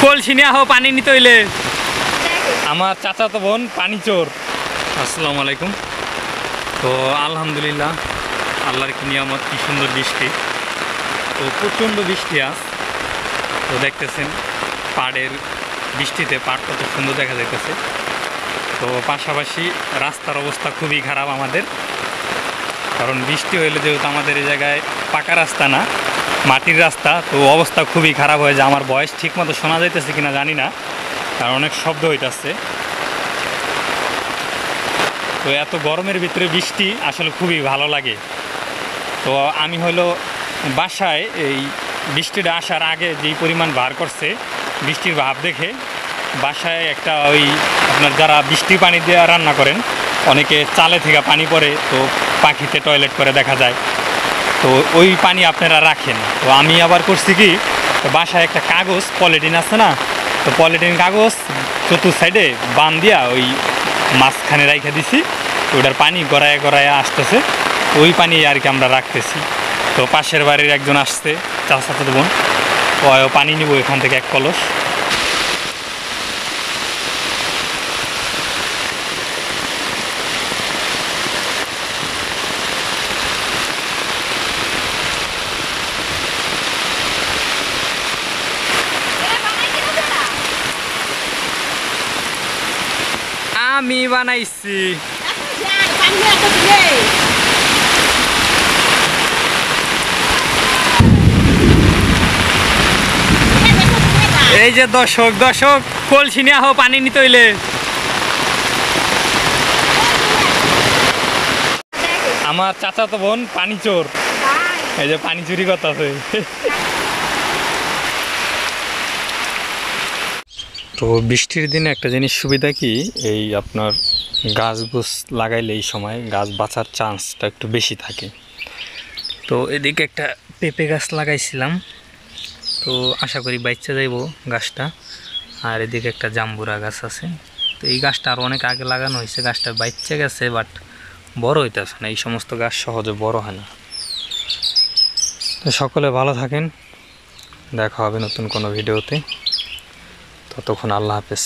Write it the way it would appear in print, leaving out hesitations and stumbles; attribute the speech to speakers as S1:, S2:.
S1: কলসি নিয়ে আহো পানি নিতে হইলে। আমার চাচাতো বোন পানি চোর। আসসালামু আলাইকুম। তো আলহামদুলিল্লাহ, আল্লাহর কি নিয়ামত, কি সুন্দর বৃষ্টি। তো প্রচণ্ড বৃষ্টি আজ। তো দেখতেছেন পাড়ের বৃষ্টিতে পাড় কত সুন্দর দেখা যাইতেছে। তো পাশাপাশি রাস্তার অবস্থা খুবই খারাপ আমাদের, কারণ বৃষ্টি হইলে যেহেতু আমাদের এই জায়গায় পাকা রাস্তা না, মাটির রাস্তা, তো অবস্থা খুবই খারাপ হয়ে যায়। আমার ভয়েস ঠিক মতো শোনা যাইতেছে কিনা জানি না, কারণ অনেক শব্দ হইতেছে। তো এত গরমের ভিতরে বৃষ্টি আসলে খুবই ভালো লাগে। তো আমি হলো বাসায় এই বৃষ্টিটা আসার আগে যেই পরিমাণ বার করছে বৃষ্টির ভাব দেখে, বাসায় একটা ওই আপনার যারা বৃষ্টির পানি দিয়ে রান্না করেন, অনেকে চালে থেকে পানি পড়ে, তো পাখিতে টয়লেট করে দেখা যায়। তো ওই পানি আপনারা রাখেন। তো আমি আবার করছি কি, বাসায় একটা কাগজ পলিথিন আছে না, তো পলিথিন কাগজ চতুর সাইডে বান দিয়া ওই মাঝখানে রাইখা দিছি। ওটার পানি গড়ায় গড়ায় আসতেছে, ওই পানি আর কি আমরা রাখতেছি। তো পাশের বাড়ির একজন আসছে, চাচাতো বোন, ও পানি নিব এখান থেকে এক কলস। আমি বানাইছি। এই যে দর্শক কলসি নিয়ে আহো পানি নিতে হইলে। আমার চাচাতো বোন পানি চোর, এই যে পানি চুরি করতেছে। তো বৃষ্টির দিনে একটা জিনিস সুবিধা কি, এই আপনার গাছ গুছ লাগাইলে এই সময় গাছ বাঁচার চান্সটা একটু বেশি থাকে। তো এদিকে একটা পেঁপে গাছ লাগাইছিলাম, তো আশা করি বাচ্চা যাইব গাছটা। আর এদিকে একটা জাম্বুরা গাছ আছে। তো এই গাছটা আরও অনেক আগে লাগানো হয়েছে, গাছটা বাচ্চা গেছে, বাট বড় হইতেছে না। এই সমস্ত গাছ সহজে বড় হয় না। তো সকলে ভালো থাকেন, দেখা হবে নতুন কোনো ভিডিওতে। ততক্ষণ আল্লাহ হাফেজ।